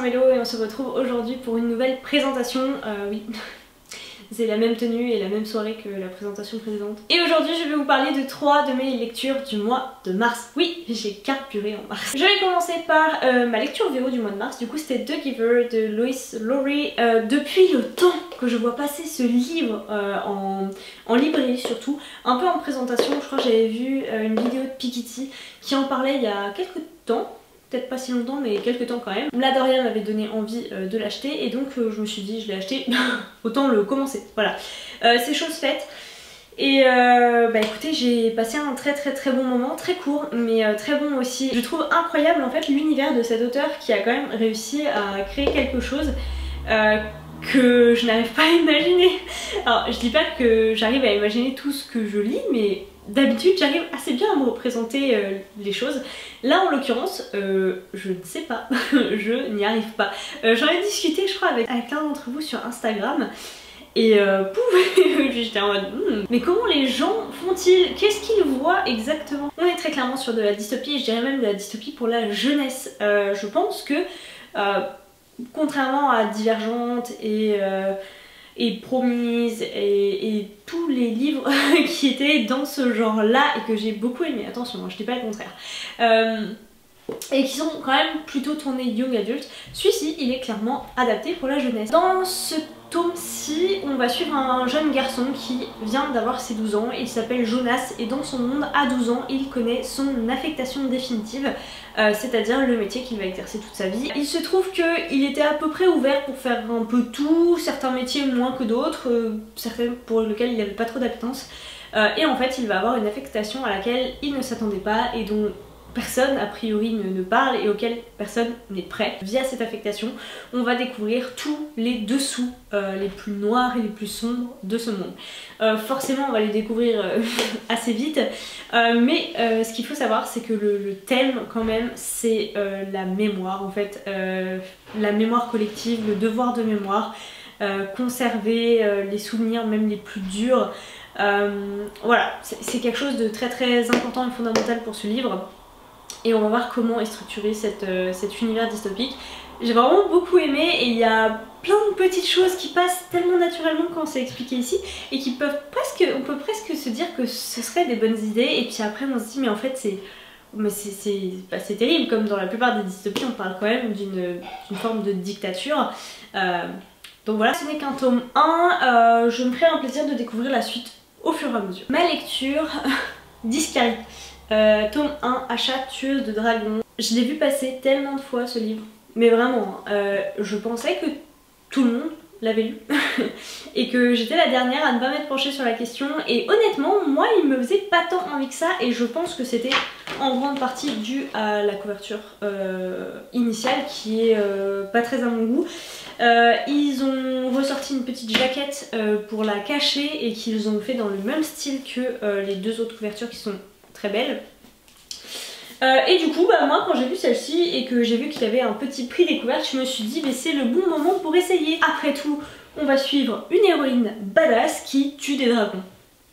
Mélo et on se retrouve aujourd'hui pour une nouvelle présentation. Oui, c'est la même tenue et la même soirée que la présentation précédente. Et aujourd'hui je vais vous parler de 3 de mes lectures du mois de mars. Oui, j'ai carburé en mars. Je vais commencer par ma lecture VO du mois de mars. Du coup c'était The Giver de Lois Lowry. Depuis le temps que je vois passer ce livre en librairie surtout, un peu en présentation, je crois que j'avais vu une vidéo de Piketty qui en parlait il y a quelques temps. Peut-être pas si longtemps mais quelques temps quand même. La Dorian m'avait donné envie de l'acheter et donc je me suis dit je l'ai acheté, autant le commencer. Voilà, c'est chose faite. Et bah écoutez, j'ai passé un très bon moment, très court mais très bon aussi. Je trouve incroyable en fait l'univers de cet auteur qui a quand même réussi à créer quelque chose que je n'arrive pas à imaginer. Alors je dis pas que j'arrive à imaginer tout ce que je lis, mais d'habitude j'arrive assez bien à me représenter les choses. Là en l'occurrence, je ne sais pas, je n'y arrive pas. J'en ai discuté je crois avec l'un d'entre vous sur Instagram. Et pouf, j'étais en mode mais comment les gens font-ils? Qu'est-ce qu'ils voient exactement? On est très clairement sur de la dystopie, et je dirais même de la dystopie pour la jeunesse. Je pense que contrairement à Divergente et Promise et tous les livres qui étaient dans ce genre là et que j'ai beaucoup aimé, attention je dis pas le contraire, et qui sont quand même plutôt tournés young adulte, celui-ci il est clairement adapté pour la jeunesse. Dans ce tome-ci on va suivre un jeune garçon qui vient d'avoir ses 12 ans, il s'appelle Jonas et dans son monde à 12 ans il connaît son affectation définitive, c'est-à-dire le métier qu'il va exercer toute sa vie. Il se trouve qu'il était à peu près ouvert pour faire un peu tout, certains métiers moins que d'autres, certains pour lesquels il n'avait pas trop d'appétence, et en fait il va avoir une affectation à laquelle il ne s'attendait pas et dont personne a priori ne parle et auquel personne n'est prêt. Via cette affectation, on va découvrir tous les dessous les plus noirs et les plus sombres de ce monde. Forcément on va les découvrir assez vite, mais ce qu'il faut savoir c'est que le thème quand même c'est la mémoire en fait, la mémoire collective, le devoir de mémoire, conserver les souvenirs même les plus durs. Voilà, c'est quelque chose de très important et fondamental pour ce livre. Et on va voir comment est structuré cet univers dystopique. J'ai vraiment beaucoup aimé et il y a plein de petites choses qui passent tellement naturellement quand c'est expliqué ici et qui peuvent presque, on peut presque se dire que ce seraient des bonnes idées et puis après on se dit mais en fait c'est terrible, comme dans la plupart des dystopies on parle quand même d'une forme de dictature. Donc voilà, ce n'est qu'un tome 1, je me ferai un plaisir de découvrir la suite au fur et à mesure. Ma lecture, d'Iscari. Tome 1, Achat tueuse de dragons. Je l'ai vu passer tellement de fois ce livre, mais vraiment, je pensais que tout le monde l'avait lu et que j'étais la dernière à ne pas m'être penchée sur la question et honnêtement moi il me faisait pas tant envie que ça et je pense que c'était en grande partie dû à la couverture initiale qui est pas très à mon goût. Ils ont ressorti une petite jaquette pour la cacher et qu'ils ont fait dans le même style que les deux autres couvertures qui sont très belle. Et du coup bah moi quand j'ai vu celle-ci et que j'ai vu qu'il y avait un petit prix découverte, je me suis dit mais c'est le bon moment pour essayer. Après tout on va suivre une héroïne badass qui tue des dragons.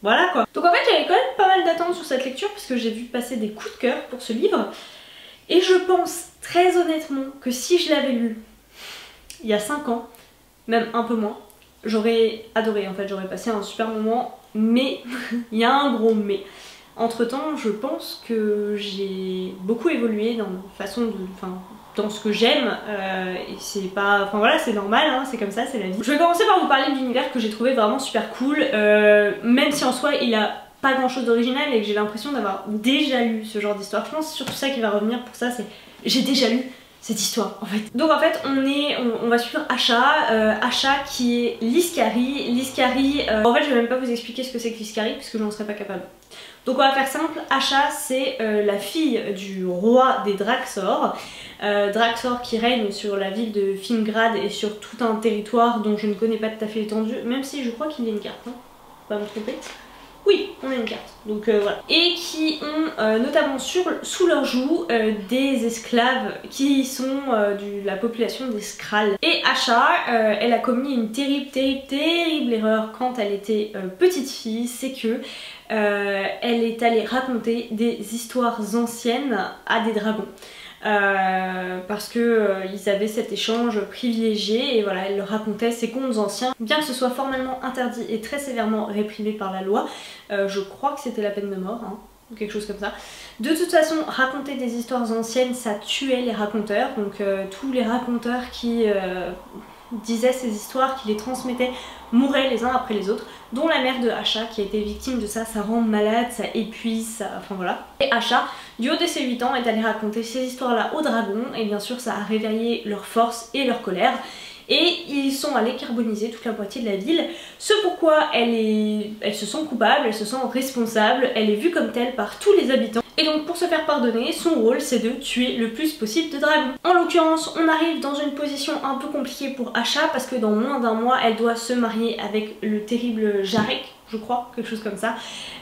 Voilà quoi. Donc en fait j'avais quand même pas mal d'attentes sur cette lecture parce que j'ai vu passer des coups de cœur pour ce livre. Et je pense très honnêtement que si je l'avais lu il y a 5 ans, même un peu moins, j'aurais adoré en fait, j'aurais passé un super moment, mais il y a un gros mais. Entre temps, je pense que j'ai beaucoup évolué dans ma façon de, dans ce que j'aime, et c'est pas, voilà, c'est normal, hein, c'est comme ça, c'est la vie. Je vais commencer par vous parler d'univers que j'ai trouvé vraiment super cool, même si en soi il a pas grand chose d'original et que j'ai l'impression d'avoir déjà lu ce genre d'histoire. Je pense que c'est surtout ça qui va revenir pour ça, c'est j'ai déjà lu cette histoire en fait. Donc en fait on va suivre Asha, Asha qui est l'Iscari. L'Iscari, en fait je vais même pas vous expliquer ce que c'est que l'Iscari puisque j'en serais pas capable. Donc on va faire simple, Asha c'est la fille du roi des Draxor. Draxor qui règne sur la ville de Fingrad et sur tout un territoire dont je ne connais pas tout à fait l'étendue, même si je crois qu'il y a une carte, hein. Pas me tromper. Oui, on a une carte, donc voilà. Et qui ont notamment sous leur joug des esclaves qui sont de la population des Skrulls. Et Asha, elle a commis une terrible erreur quand elle était petite fille, c'est que elle est allée raconter des histoires anciennes à des dragons. parce que ils avaient cet échange privilégié et voilà, elle leur racontait ses contes anciens, bien que ce soit formellement interdit et très sévèrement réprimé par la loi. Je crois que c'était la peine de mort, hein, ou quelque chose comme ça. De toute façon, raconter des histoires anciennes, ça tuait les raconteurs, donc tous les raconteurs qui disaient ces histoires, qui les transmettaient, mouraient les uns après les autres, dont la mère de Asha qui a été victime de ça. Ça rend malade, ça épuise, ça... enfin voilà. Et Asha, du haut de ses 8 ans, est allée raconter ces histoires-là aux dragons, et bien sûr ça a réveillé leur force et leur colère. Et ils sont allés carboniser toute la moitié de la ville, ce pourquoi elles se sent coupables, elles se sentent responsables, elle est vue comme telle par tous les habitants. Et donc pour se faire pardonner, son rôle c'est de tuer le plus possible de dragons. En l'occurrence, on arrive dans une position un peu compliquée pour Asha parce que dans moins d'un mois, elle doit se marier avec le terrible Jarek, je crois, quelque chose comme ça,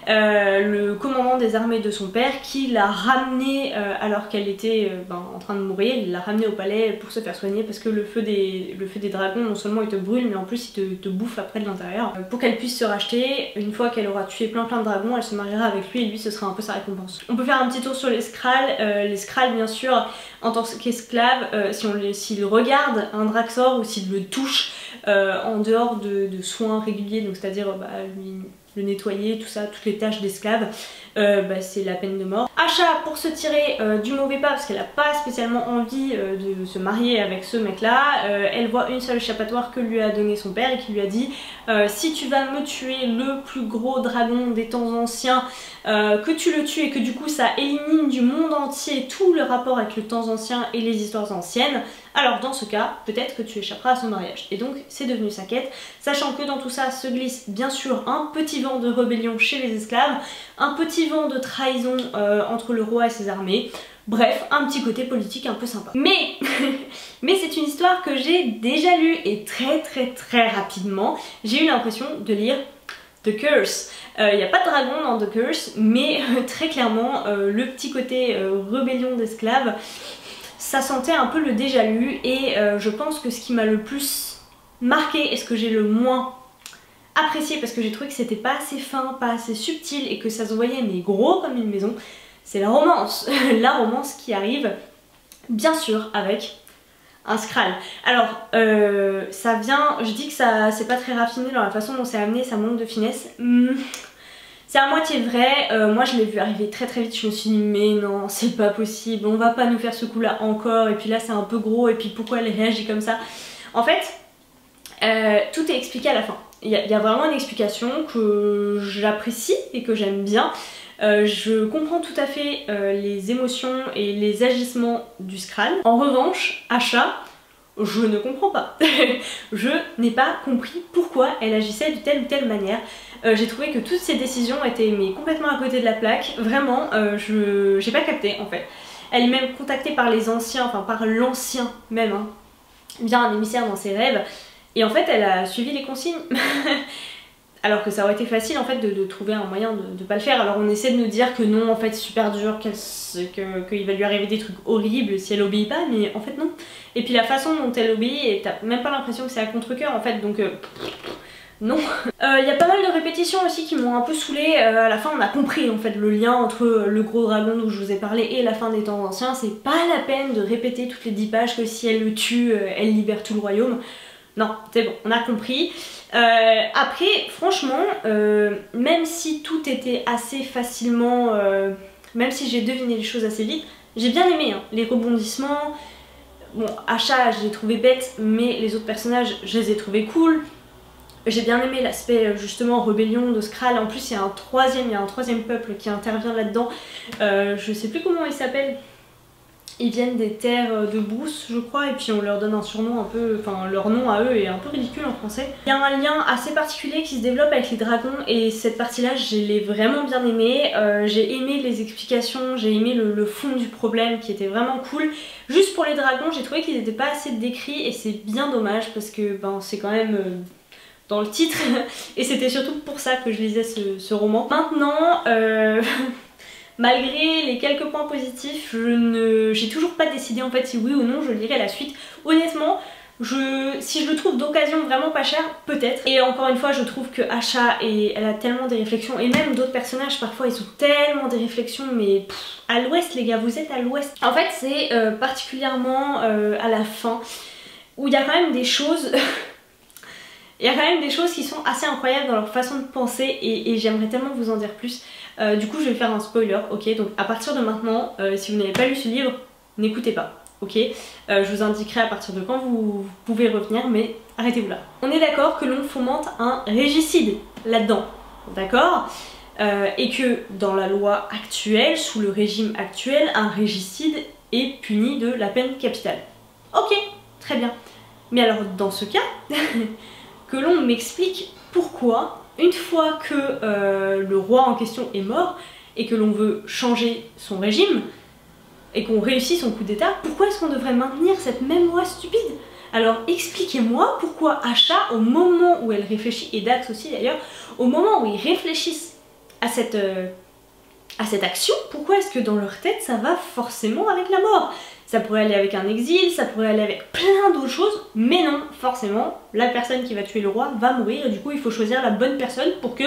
le commandant des armées de son père qui l'a ramenée alors qu'elle était en train de mourir. Il l'a ramenée au palais pour se faire soigner parce que le feu des dragons, non seulement il te brûle mais en plus il te bouffe après de l'intérieur. Pour qu'elle puisse se racheter, une fois qu'elle aura tué plein de dragons, elle se mariera avec lui et lui ce sera un peu sa récompense. On peut faire un petit tour sur les Skrulls. Les Skrulls bien sûr en tant qu'esclaves, s'ils regardent un Draxor ou s'ils le touchent en dehors de soins réguliers, donc c'est-à-dire le nettoyer, tout ça, toutes les tâches d'esclave, c'est la peine de mort. Asha, pour se tirer du mauvais pas, parce qu'elle a pas spécialement envie de se marier avec ce mec là, elle voit une seule échappatoire que lui a donné son père et qui lui a dit si tu vas me tuer le plus gros dragon des temps anciens, que tu le tues et que du coup ça élimine du monde entier tout le rapport avec le temps ancien et les histoires anciennes, alors dans ce cas, peut-être que tu échapperas à son mariage. Et donc c'est devenu sa quête, sachant que dans tout ça se glisse bien sûr un petit vent de rébellion chez les esclaves, un petit vent de trahison entre le roi et ses armées, bref, un petit côté politique un peu sympa. Mais c'est une histoire que j'ai déjà lue et très rapidement, j'ai eu l'impression de lire The Curse. Il n'y a pas de dragon dans The Curse, mais très clairement le petit côté rébellion d'esclaves, ça sentait un peu le déjà lu et je pense que ce qui m'a le plus marqué et ce que j'ai le moins apprécié parce que j'ai trouvé que c'était pas assez fin, pas assez subtil et que ça se voyait mais gros comme une maison, c'est la romance. La romance qui arrive bien sûr avec un Skrull. Alors ça vient, je dis que ça c'est pas très raffiné dans la façon dont c'est amené, ça manque de finesse. C'est à moitié vrai, moi je l'ai vu arriver très vite, je me suis dit mais non c'est pas possible, on va pas nous faire ce coup là encore et puis là c'est un peu gros et puis pourquoi elle réagit comme ça. En fait tout est expliqué à la fin, il y a vraiment une explication que j'apprécie et que j'aime bien. Je comprends tout à fait les émotions et les agissements du Skrull. En revanche, Asha, je ne comprends pas. Je n'ai pas compris pourquoi elle agissait de telle ou telle manière. J'ai trouvé que toutes ses décisions étaient complètement à côté de la plaque. Vraiment, j'ai pas capté en fait. Elle est même contactée par les anciens, enfin par l'ancien même, hein, bien un émissaire dans ses rêves. Et en fait, elle a suivi les consignes. Alors que ça aurait été facile en fait de trouver un moyen de pas le faire. Alors on essaie de nous dire que non, en fait c'est super dur, qu'il va lui arriver des trucs horribles si elle obéit pas, mais en fait non. Et puis la façon dont elle obéit, t'as même pas l'impression que c'est à contre-cœur en fait, donc non. Il y a pas mal de répétitions aussi qui m'ont un peu saoulée. À la fin on a compris en fait le lien entre le gros dragon dont je vous ai parlé et la fin des temps anciens. C'est pas la peine de répéter toutes les 10 pages que si elle le tue, elle libère tout le royaume. Non, c'est bon, on a compris. Après, franchement, même si tout était assez facilement, même si j'ai deviné les choses assez vite, j'ai bien aimé hein, les rebondissements. Bon, Asha, je l'ai trouvé bête, mais les autres personnages, je les ai trouvés cool. J'ai bien aimé l'aspect justement rébellion de Skrull. En plus, il y a un troisième peuple qui intervient là-dedans. Je sais plus comment il s'appelle. Ils viennent des terres de Bruce je crois et puis on leur donne un surnom un peu, enfin leur nom à eux est un peu ridicule en français. Il y a un lien assez particulier qui se développe avec les dragons et cette partie là je l'ai vraiment bien aimée. J'ai aimé les explications, j'ai aimé le fond du problème qui était vraiment cool. Juste pour les dragons j'ai trouvé qu'ils n'étaient pas assez décrits et c'est bien dommage parce que c'est quand même dans le titre et c'était surtout pour ça que je lisais ce roman. Maintenant malgré les quelques points positifs, j'ai toujours pas décidé en fait si oui ou non je lirai la suite. Honnêtement, Si je le trouve d'occasion vraiment pas cher, peut-être. Et encore une fois, je trouve que Asha, elle a tellement des réflexions, et même d'autres personnages parfois ils ont tellement des réflexions, mais à l'ouest les gars, vous êtes à l'ouest. En fait c'est particulièrement à la fin où il y a quand même des choses il y a quand même des choses qui sont assez incroyables dans leur façon de penser, et j'aimerais tellement vous en dire plus. Du coup je vais faire un spoiler, ok, donc à partir de maintenant, si vous n'avez pas lu ce livre, n'écoutez pas. Ok, je vous indiquerai à partir de quand vous pouvez revenir, mais arrêtez-vous là. On est d'accord que l'on fomente un régicide là-dedans, d'accord, et que dans la loi actuelle, sous le régime actuel, un régicide est puni de la peine capitale. Ok, très bien. Mais alors dans ce cas, que l'on m'explique pourquoi, une fois que le roi en question est mort, et que l'on veut changer son régime, et qu'on réussit son coup d'état, pourquoi est-ce qu'on devrait maintenir cette même loi stupide? Alors expliquez-moi pourquoi Asha, au moment où elle réfléchit, et Dax aussi d'ailleurs, au moment où ils réfléchissent à cette action, pourquoi est-ce que dans leur tête ça va forcément avec la mort? Ça pourrait aller avec un exil, ça pourrait aller avec plein d'autres choses, mais non, forcément, la personne qui va tuer le roi va mourir, et du coup il faut choisir la bonne personne pour que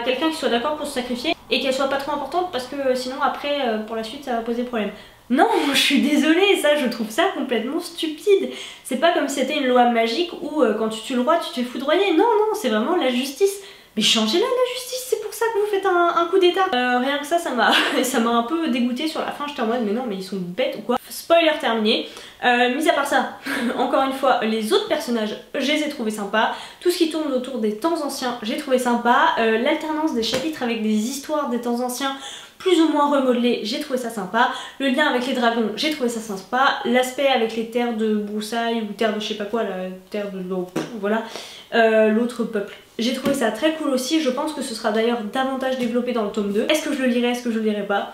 quelqu'un qui soit d'accord pour se sacrifier, et qu'elle soit pas trop importante, parce que sinon après, pour la suite, ça va poser problème. Non, je suis désolée, ça je trouve ça complètement stupide. C'est pas comme si c'était une loi magique où quand tu tues le roi, tu te fais foudroyer. Non, non, c'est vraiment la justice. Mais changez-la la justice, c'est pour ça que vous faites un coup d'état. Rien que ça m'a un peu dégoûté sur la fin, j'étais en mode mais non mais ils sont bêtes ou quoi. Spoiler terminé. Mis à part ça, encore une fois, les autres personnages, je les ai trouvés sympas. Tout ce qui tourne autour des temps anciens, j'ai trouvé sympa. L'alternance des chapitres avec des histoires des temps anciens plus ou moins remodelées, j'ai trouvé ça sympa. Le lien avec les dragons, j'ai trouvé ça sympa. L'aspect avec les terres de broussailles ou terres de je sais pas quoi, la terre de l'eau, voilà. L'autre peuple. J'ai trouvé ça très cool aussi, je pense que ce sera d'ailleurs davantage développé dans le tome 2. Est-ce que je le lirai, est-ce que je le lirai pas?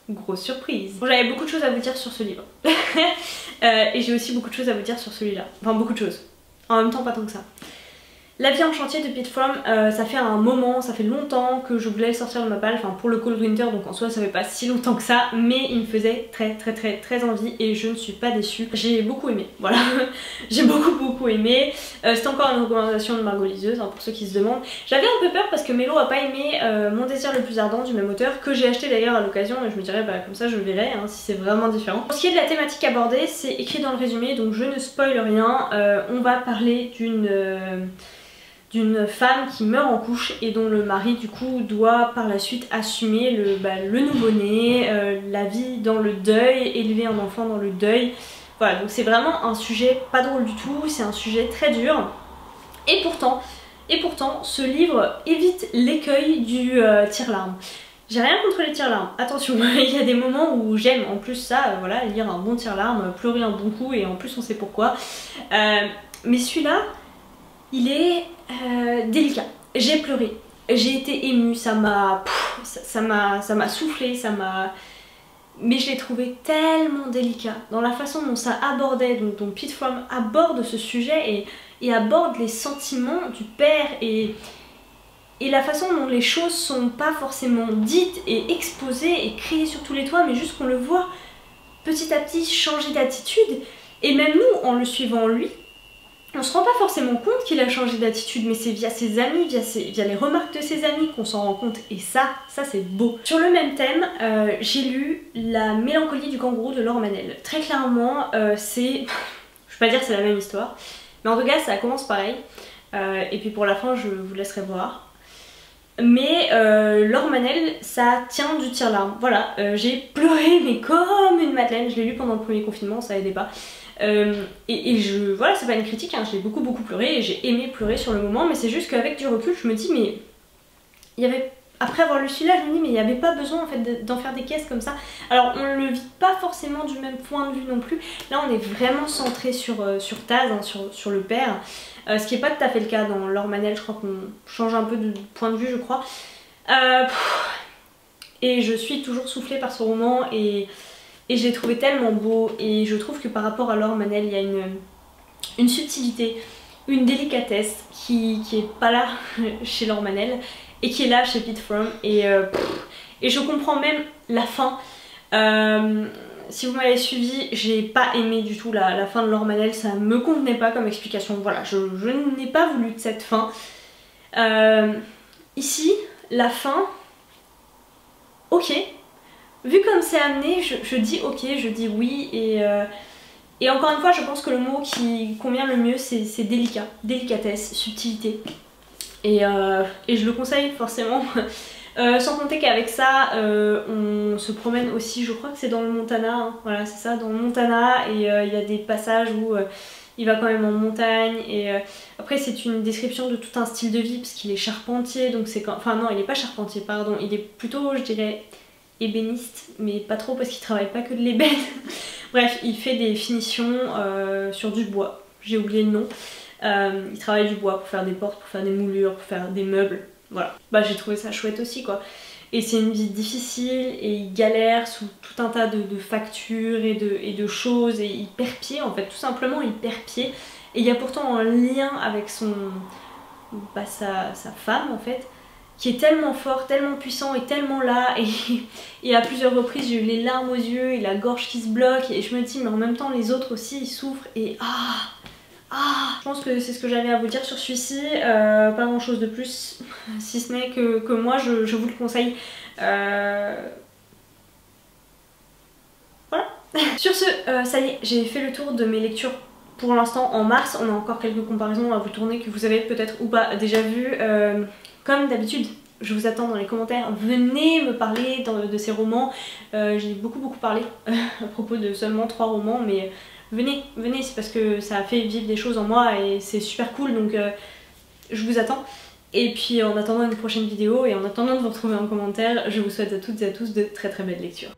Grosse surprise. Bon, j'avais beaucoup de choses à vous dire sur ce livre. Et j'ai aussi beaucoup de choses à vous dire sur celui-là. Enfin beaucoup de choses. En même temps pas tant que ça. La vie en chantier de Pete Fromm, ça fait un moment, ça fait longtemps que je voulais le sortir de ma palle, enfin pour le Cold Winter, donc en soi ça fait pas si longtemps que ça, mais il me faisait très envie et je ne suis pas déçue. J'ai beaucoup aimé, voilà. J'ai beaucoup aimé. C'est encore une recommandation de Margot Liseuse, hein, pour ceux qui se demandent. J'avais un peu peur parce que Mélo a pas aimé Mon désir le plus ardent du même auteur, que j'ai acheté d'ailleurs à l'occasion, et je me dirais comme ça je verrai hein, si c'est vraiment différent. Pour ce qui est de la thématique abordée, c'est écrit dans le résumé, donc je ne spoil rien. On va parler d'une femme qui meurt en couche et dont le mari du coup doit par la suite assumer le nouveau-né, la vie dans le deuil, élever un enfant dans le deuil. Voilà, donc c'est vraiment un sujet pas drôle du tout, c'est un sujet très dur. Et pourtant, ce livre évite l'écueil du tire-larme. J'ai rien contre les tire-larmes, attention, il y a des moments où j'aime en plus ça, voilà, lire un bon tire-larme, pleurer un bon coup et en plus on sait pourquoi. Mais celui-là, il est délicat. J'ai pleuré, j'ai été émue, ça m'a soufflé, mais je l'ai trouvé tellement délicat dans la façon dont ça abordait, dont Pete Fromm aborde ce sujet et aborde les sentiments du père et la façon dont les choses sont pas forcément dites et exposées et criées sur tous les toits, mais juste qu'on le voit petit à petit changer d'attitude. Et même nous, en le suivant lui, on se rend pas forcément compte qu'il a changé d'attitude, mais c'est via ses amis, via les remarques de ses amis qu'on s'en rend compte, et ça c'est beau. Sur le même thème, j'ai lu La mélancolie du kangourou de Laure Manel. Très clairement, c'est... je vais pas dire que c'est la même histoire, mais en tout cas ça commence pareil, et puis pour la fin je vous laisserai voir. Mais Laure Manel, ça tient du tire-larme. Voilà, j'ai pleuré mais comme une madeleine, je l'ai lu pendant le premier confinement, ça aidait pas. Voilà, c'est pas une critique, hein, j'ai beaucoup pleuré et j'ai aimé pleurer sur le moment, mais c'est juste qu'avec du recul je me dis mais il y avait, après avoir lu celui-là je me dis mais il n'y avait pas besoin en fait d'en faire des caisses comme ça. Alors on le vit pas forcément du même point de vue non plus, là on est vraiment centré sur Taz, hein, sur le père, ce qui est pas tout à fait le cas dans Laure Manel, je crois qu'on change un peu de point de vue je crois. Et je suis toujours soufflée par ce roman et je l'ai trouvé tellement beau, et je trouve que par rapport à Laure Manel il y a une subtilité, une délicatesse qui est pas là chez Laure Manel et qui est là chez Pete Fromm, et je comprends même la fin. si vous m'avez suivi, j'ai pas aimé du tout la fin de Laure Manel, ça me convenait pas comme explication, voilà, je n'ai pas voulu de cette fin. Ici, la fin, ok, vu comme c'est amené, je dis ok, je dis oui, et encore une fois, je pense que le mot qui convient le mieux, c'est délicat, délicatesse, subtilité, et je le conseille forcément. Sans compter qu'avec ça, on se promène aussi, je crois que c'est dans le Montana, hein, voilà c'est ça, dans le Montana, et il y a des passages où il va quand même en montagne, et après c'est une description de tout un style de vie, parce qu'il est charpentier, donc c'est quand... Enfin non, il est pas charpentier, pardon, il est plutôt, je dirais, ébéniste, mais pas trop parce qu'il travaille pas que de l'ébène. Bref, il fait des finitions sur du bois, j'ai oublié le nom. Il travaille du bois pour faire des portes, pour faire des moulures, pour faire des meubles. Voilà, bah j'ai trouvé ça chouette aussi quoi. Et c'est une vie difficile et il galère sous tout un tas de factures et de choses et il perd pied en fait, tout simplement il perd pied. Et il y a pourtant un lien avec sa femme en fait, qui est tellement fort, tellement puissant et tellement là, et à plusieurs reprises j'ai eu les larmes aux yeux et la gorge qui se bloque et je me dis mais en même temps les autres aussi ils souffrent et je pense que c'est ce que j'avais à vous dire sur celui-ci, pas grand chose de plus, si ce n'est que moi je vous le conseille. Voilà. Sur ce, ça y est, j'ai fait le tour de mes lectures pour l'instant en mars. On a encore quelques comparaisons à vous tourner que vous avez peut-être ou pas déjà vues. Comme d'habitude, je vous attends dans les commentaires, venez me parler de ces romans. J'ai beaucoup parlé à propos de seulement 3 romans, mais venez, c'est parce que ça a fait vivre des choses en moi et c'est super cool, donc je vous attends. Et puis en attendant une prochaine vidéo et en attendant de vous retrouver en commentaire, je vous souhaite à toutes et à tous de très belles lectures.